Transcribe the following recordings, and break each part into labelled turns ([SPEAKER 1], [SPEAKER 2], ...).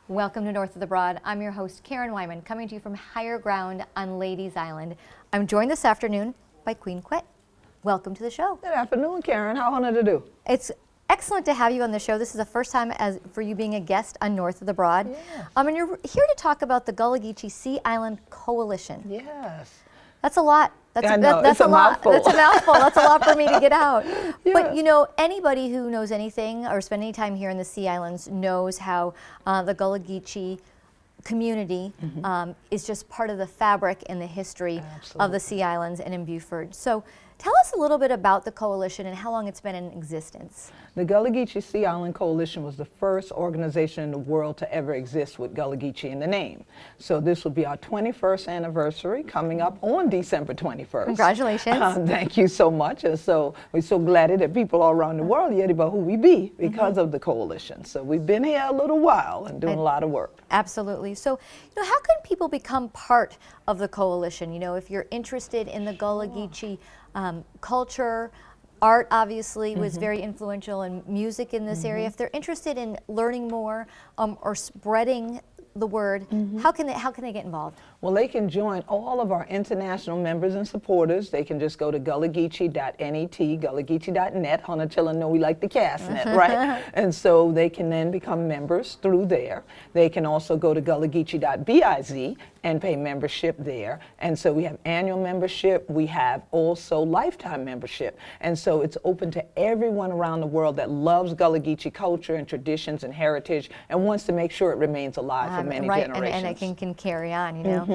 [SPEAKER 1] Welcome to North of the Broad. I'm your host, Karen Wyman, coming to you from higher ground on Ladies Island. I'm joined this afternoon by Queen Quet. Welcome to the show.
[SPEAKER 2] Good afternoon, Karen. How honored to do?
[SPEAKER 1] It's excellent to have you on the show. This is the first time for you being a guest on North of the Broad.
[SPEAKER 2] Yes.
[SPEAKER 1] And you're here to talk about the Gullah Geechee Sea Island Coalition.
[SPEAKER 2] Yes.
[SPEAKER 1] That's a lot.
[SPEAKER 2] I know,
[SPEAKER 1] That's
[SPEAKER 2] it's a mouthful.
[SPEAKER 1] That's a mouthful. That's a lot for me to get out.
[SPEAKER 2] Yeah.
[SPEAKER 1] But you know, anybody who knows anything or spent any time here in the Sea Islands knows how the Gullah Geechee community is just part of the fabric and the history of the Sea Islands and in Beaufort. So tell us a little bit about the coalition and how long it's been in existence.
[SPEAKER 2] The Gullah Geechee Sea Island Coalition was the first organization in the world to ever exist with Gullah Geechee in the name. So this will be our 21st anniversary coming up on December 21st.
[SPEAKER 1] Congratulations.
[SPEAKER 2] Thank you so much. And so we're so glad that people all around the world hear about who we be because of the coalition. So we've been here a little while and doing a lot of work.
[SPEAKER 1] Absolutely. So, you know, how can people become part of the coalition? You know, if you're interested in the Gullah Geechee culture, art obviously was very influential in music in this area. If they're interested in learning more or spreading the word, how can they get involved?
[SPEAKER 2] Well, they can join all of our international members and supporters. They can just go to gullahgeechee.net, gullahgeechee.net. Honatilla know we like the castnet, right? And so they can then become members through there. They can also go to gullahgeechee.biz and pay membership there. And so we have annual membership. We have also lifetime membership. And so it's open to everyone around the world that loves Gullah Geechee culture and traditions and heritage and wants to make sure it remains alive for many generations.
[SPEAKER 1] And it can carry on, you know.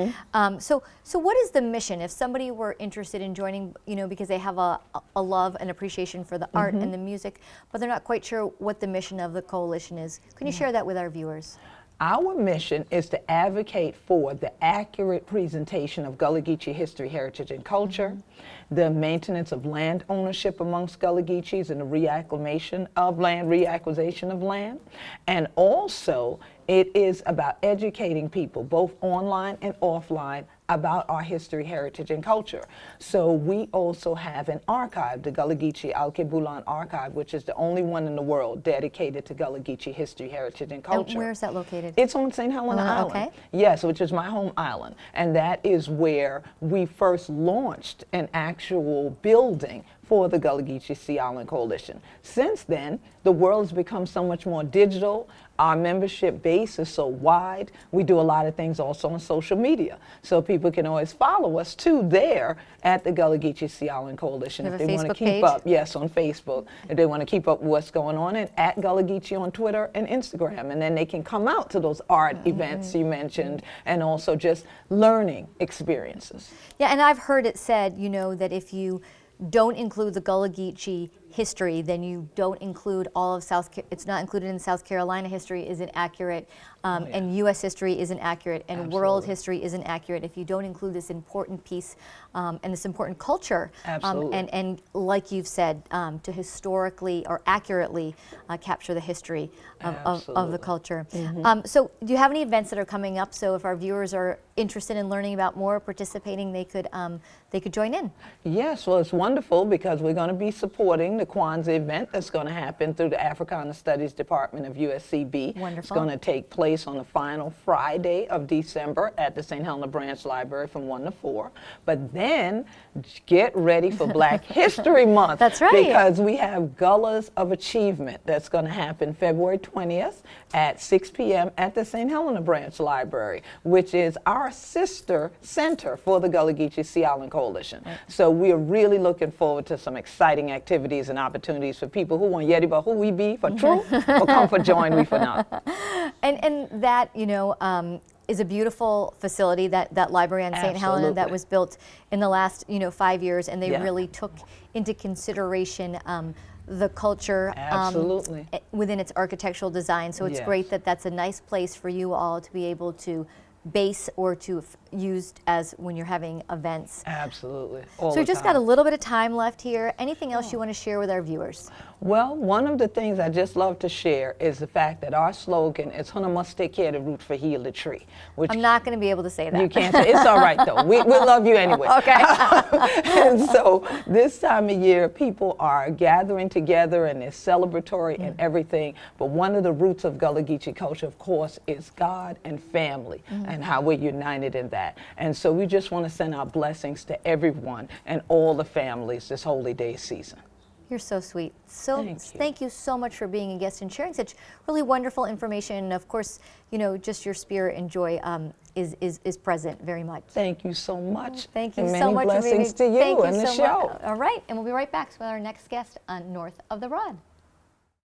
[SPEAKER 1] So what is the mission? If somebody were interested in joining, you know, because they have a love and appreciation for the art and the music, but they're not quite sure what the mission of the coalition is, can you share that with our viewers?
[SPEAKER 2] Our mission is to advocate for the accurate presentation of Gullah Geechee history, heritage, and culture, the maintenance of land ownership amongst Gullah Geechees and the reacclimation of land, reacquisition of land, and also it is about educating people, both online and offline, about our history, heritage, and culture. So we also have an archive, the Gullah Geechee Al-Kebulan Archive, which is the only one in the world dedicated to Gullah Geechee history, heritage, and culture.
[SPEAKER 1] And where is that located?
[SPEAKER 2] It's on St. Helena Island.
[SPEAKER 1] Okay.
[SPEAKER 2] Yes, which is my home island. And that is where we first launched an actual building for the Gullah Geechee Sea Island Coalition. Since then, the world has become so much more digital. Our membership base is so wide. We do a lot of things also on social media. So people can always follow us too there at the Gullah Geechee Sea Island Coalition.
[SPEAKER 1] You have
[SPEAKER 2] if they want to
[SPEAKER 1] Facebook
[SPEAKER 2] keep
[SPEAKER 1] page?
[SPEAKER 2] up, yes, on Facebook. If they want to keep up with what's going on, and at Gullah Geechee on Twitter and Instagram. And then they can come out to those art events you mentioned and also just learning experiences.
[SPEAKER 1] Yeah, and I've heard it said, you know, that if you don't include the Gullah Geechee history, then you don't include all of it's not included in South Carolina history isn't accurate, and U.S. history isn't accurate, and world history isn't accurate if you don't include this important piece and this important culture. And like you've said, to historically or accurately capture the history of the culture. So do you have any events that are coming up? So if our viewers are interested in learning about more, participating, they could join in.
[SPEAKER 2] Yes, well, it's wonderful because we're going to be supporting the Kwanzaa event that's going to happen through the Africana Studies Department of USCB.
[SPEAKER 1] Wonderful.
[SPEAKER 2] It's going to take place on the final Friday of December at the St. Helena Branch Library from 1 to 4. But then get ready for Black History Month.
[SPEAKER 1] That's right.
[SPEAKER 2] Because we have Gullahs of Achievement that's going to happen February 20th at 6 p.m. at the St. Helena Branch Library, which is our sister center for the Gullah Geechee Sea Island Coalition. So we are really looking forward to some exciting activities and opportunities for people who want yet about who we be for true or come for join we for now.
[SPEAKER 1] And that, you know, is a beautiful facility, that library on St. Helena that was built in the last, you know, 5 years, and they really took into consideration the culture within its architectural design. So it's great that that's a nice place for you all to be able to base or to used as when you're having events.
[SPEAKER 2] Absolutely.
[SPEAKER 1] So we've just got a little bit of time left here. Anything else you want to share with our viewers?
[SPEAKER 2] Well, one of the things I just love to share is the fact that our slogan is "Hunter must take care of the root for heal the tree." Which
[SPEAKER 1] I'm not going to be able to say that.
[SPEAKER 2] you can't say. It's all right though. We love you anyway.
[SPEAKER 1] Okay.
[SPEAKER 2] And so this time of year, people are gathering together and it's celebratory and everything. But one of the roots of Gullah Geechee culture, of course, is God and family and how we're united in that. And so we just want to send our blessings to everyone and all the families this holy day season.
[SPEAKER 1] You're so sweet. So
[SPEAKER 2] Thank you.
[SPEAKER 1] so much for being a guest and sharing such really wonderful information. And of course, you know, just your spirit and joy is present very much.
[SPEAKER 2] Thank you so much.
[SPEAKER 1] Thank you
[SPEAKER 2] and
[SPEAKER 1] so much.
[SPEAKER 2] Many blessings to you and the show.
[SPEAKER 1] All right, and we'll be right back with our next guest on North of the Rod.